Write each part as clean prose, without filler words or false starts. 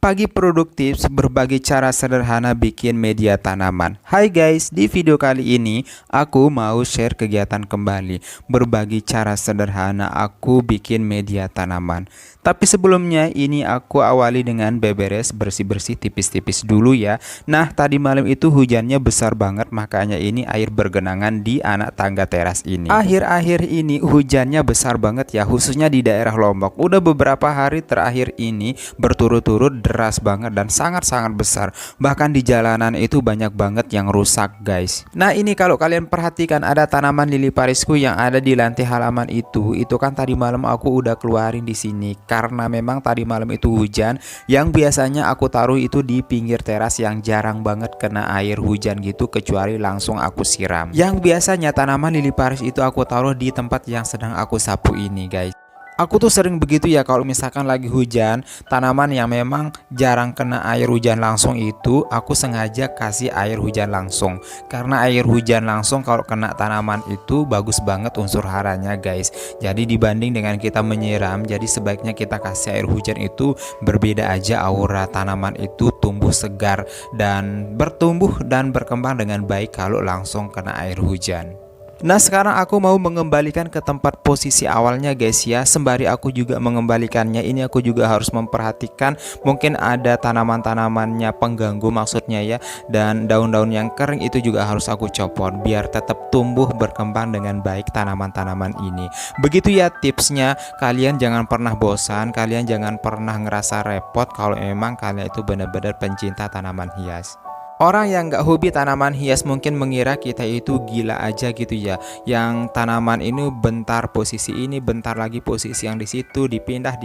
Pagi produktif, berbagai cara sederhana bikin media tanaman. Hai guys, di video kali ini aku mau share kegiatan kembali. Berbagi cara sederhana aku bikin media tanaman. Tapi sebelumnya ini aku awali dengan beberes bersih-bersih tipis-tipis dulu ya. Nah, tadi malam itu hujannya besar banget, makanya ini air bergenangan di anak tangga teras ini. Akhir-akhir ini hujannya besar banget ya, khususnya di daerah Lombok. Udah beberapa hari terakhir ini berturut-turut deras banget dan sangat-sangat besar. Bahkan di jalanan itu banyak banget yang rusak guys. Nah, ini kalau kalian perhatikan ada tanaman lili parisku yang ada di lantai halaman itu kan tadi malam aku udah keluarin di sini karena memang tadi malam itu hujan. Yang biasanya aku taruh itu di pinggir teras yang jarang banget kena air hujan gitu, kecuali langsung aku siram. Yang biasanya tanaman lili paris itu aku taruh di tempat yang sedang aku sapu ini guys. Aku tuh sering begitu ya, kalau misalkan lagi hujan, tanaman yang memang jarang kena air hujan langsung itu aku sengaja kasih air hujan langsung. Karena air hujan langsung kalau kena tanaman itu bagus banget unsur haranya guys. Jadi dibanding dengan kita menyiram, jadi sebaiknya kita kasih air hujan itu berbeda aja, aura tanaman itu tumbuh segar dan bertumbuh dan berkembang dengan baik kalau langsung kena air hujan. Nah, sekarang aku mau mengembalikan ke tempat posisi awalnya guys ya. Sembari aku juga mengembalikannya, ini aku juga harus memperhatikan mungkin ada tanaman-tanamannya pengganggu maksudnya ya. Dan daun-daun yang kering itu juga harus aku copot biar tetap tumbuh berkembang dengan baik tanaman-tanaman ini. Begitu ya tipsnya, kalian jangan pernah bosan, kalian jangan pernah ngerasa repot kalau memang kalian itu benar-benar pencinta tanaman hias. Orang yang gak hobi tanaman hias mungkin mengira kita itu gila aja gitu ya. Yang tanaman ini bentar posisi ini, bentar lagi posisi yang di situ, dipindah,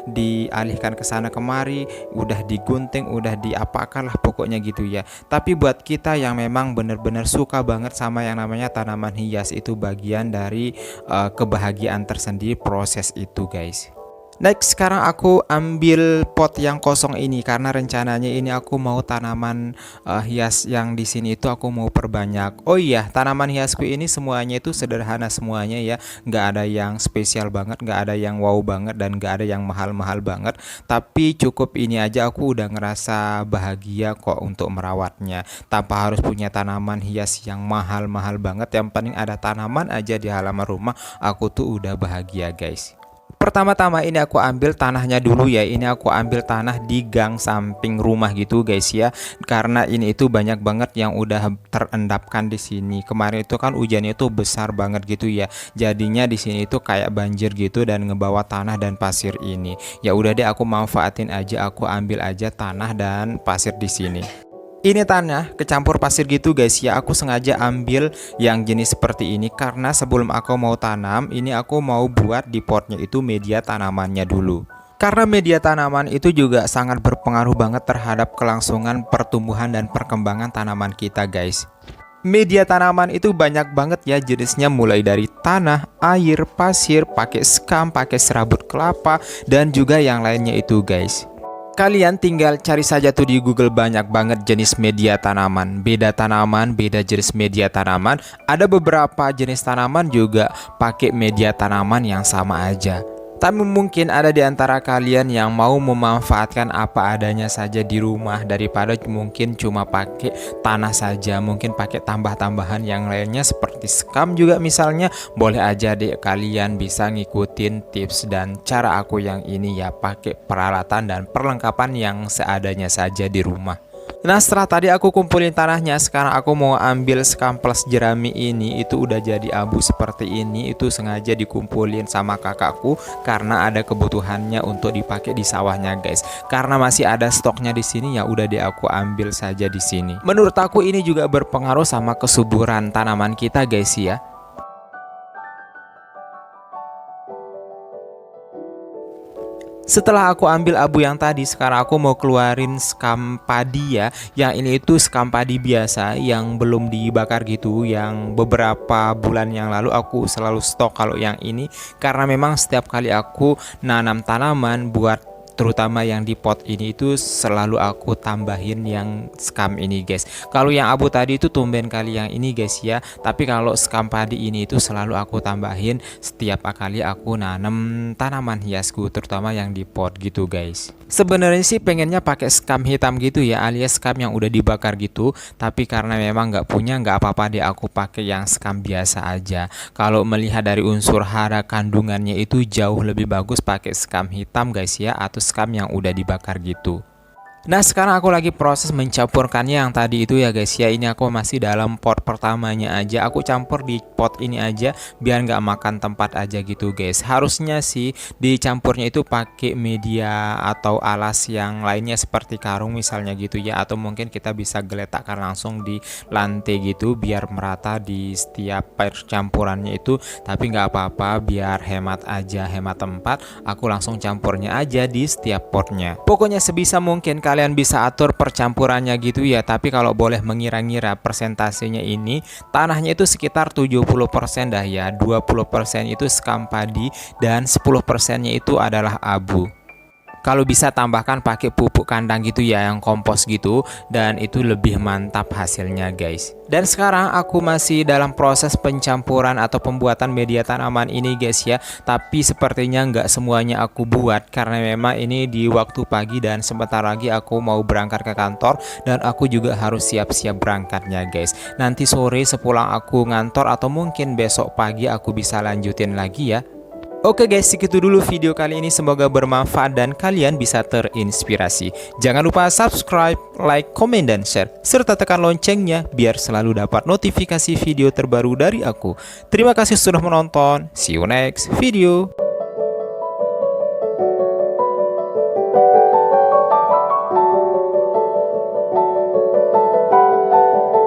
dialihkan ke sana kemari, udah digunting, udah diapakan lah pokoknya gitu ya. Tapi buat kita yang memang bener-bener suka banget sama yang namanya tanaman hias, itu bagian dari kebahagiaan tersendiri proses itu guys. Next, sekarang aku ambil pot yang kosong ini karena rencananya ini aku mau tanaman hias yang di sini itu aku mau perbanyak. Oh iya, tanaman hiasku ini semuanya itu sederhana semuanya ya, nggak ada yang spesial banget, nggak ada yang wow banget, dan nggak ada yang mahal-mahal banget. Tapi cukup ini aja aku udah ngerasa bahagia kok untuk merawatnya, tanpa harus punya tanaman hias yang mahal-mahal banget. Yang penting ada tanaman aja di halaman rumah, aku tuh udah bahagia guys. Pertama-tama ini aku ambil tanahnya dulu ya. Ini aku ambil tanah di gang samping rumah gitu guys ya. Karena ini itu banyak banget yang udah terendapkan di sini. Kemarin itu kan hujannya itu besar banget gitu ya. Jadinya di sini itu kayak banjir gitu dan ngebawa tanah dan pasir ini. Ya udah deh, aku manfaatin aja, aku ambil aja tanah dan pasir di sini. Ini tanah kecampur pasir gitu guys ya. Aku sengaja ambil yang jenis seperti ini karena sebelum aku mau tanam, ini aku mau buat di potnya itu media tanamannya dulu. Karena media tanaman itu juga sangat berpengaruh banget terhadap kelangsungan pertumbuhan dan perkembangan tanaman kita guys. Media tanaman itu banyak banget ya jenisnya, mulai dari tanah, air, pasir, pakai sekam, pakai serabut kelapa, dan juga yang lainnya itu guys. Kalian tinggal cari saja tuh di Google, banyak banget jenis media tanaman. Beda tanaman, beda jenis media tanaman. Ada beberapa jenis tanaman juga pakai media tanaman yang sama aja. Tapi mungkin ada di antara kalian yang mau memanfaatkan apa adanya saja di rumah daripada mungkin cuma pakai tanah saja, mungkin pakai tambah-tambahan yang lainnya seperti sekam juga misalnya. Boleh aja deh kalian bisa ngikutin tips dan cara aku yang ini ya, pakai peralatan dan perlengkapan yang seadanya saja di rumah. Nah, setelah tadi aku kumpulin tanahnya, sekarang aku mau ambil sekam plus jerami ini. Itu udah jadi abu seperti ini, itu sengaja dikumpulin sama kakakku karena ada kebutuhannya untuk dipakai di sawahnya guys. Karena masih ada stoknya di sini, ya udah deh aku ambil saja di sini. Menurut aku ini juga berpengaruh sama kesuburan tanaman kita guys ya. Setelah aku ambil abu yang tadi, sekarang aku mau keluarin sekam padi ya. Yang ini itu sekam padi biasa yang belum dibakar gitu, yang beberapa bulan yang lalu aku selalu stok kalau yang ini. Karena memang setiap kali aku nanam tanaman buat terutama yang di pot ini itu selalu aku tambahin yang skam ini guys. Kalau yang abu tadi itu tumben kali yang ini guys ya, tapi kalau skam padi ini itu selalu aku tambahin setiap kali aku nanam tanaman hiasku, terutama yang di pot gitu guys. Sebenarnya sih pengennya pakai skam hitam gitu ya, alias skam yang udah dibakar gitu. Tapi karena memang nggak punya, nggak apa-apa deh aku pakai yang skam biasa aja. Kalau melihat dari unsur hara kandungannya itu jauh lebih bagus pakai skam hitam guys ya, atau skam yang udah dibakar gitu. Nah sekarang aku lagi proses mencampurkannya yang tadi itu ya guys ya. Ini aku masih dalam pot pertamanya aja. Aku campur di pot ini aja biar nggak makan tempat aja gitu guys. Harusnya sih dicampurnya itu pakai media atau alas yang lainnya seperti karung misalnya gitu ya. Atau mungkin kita bisa geletakkan langsung di lantai gitu biar merata di setiap percampurannya itu. Tapi nggak apa-apa, biar hemat aja, hemat tempat. Aku langsung campurnya aja di setiap potnya. Pokoknya sebisa mungkin kalian bisa atur percampurannya gitu ya. Tapi kalau boleh mengira-ngira persentasenya ini, tanahnya itu sekitar 70% dah ya. 20% itu skam padi dan 10%-nya itu adalah abu. Kalau bisa tambahkan pakai pupuk kandang gitu ya, yang kompos gitu, dan itu lebih mantap hasilnya guys. Dan sekarang aku masih dalam proses pencampuran atau pembuatan media tanaman ini guys ya. Tapi sepertinya nggak semuanya aku buat karena memang ini di waktu pagi dan sebentar lagi aku mau berangkat ke kantor. Dan aku juga harus siap-siap berangkatnya guys. Nanti sore sepulang aku ngantor atau mungkin besok pagi aku bisa lanjutin lagi ya. Oke guys, segitu dulu video kali ini, semoga bermanfaat dan kalian bisa terinspirasi. Jangan lupa subscribe, like, komen, dan share, serta tekan loncengnya biar selalu dapat notifikasi video terbaru dari aku. Terima kasih sudah menonton, see you next video.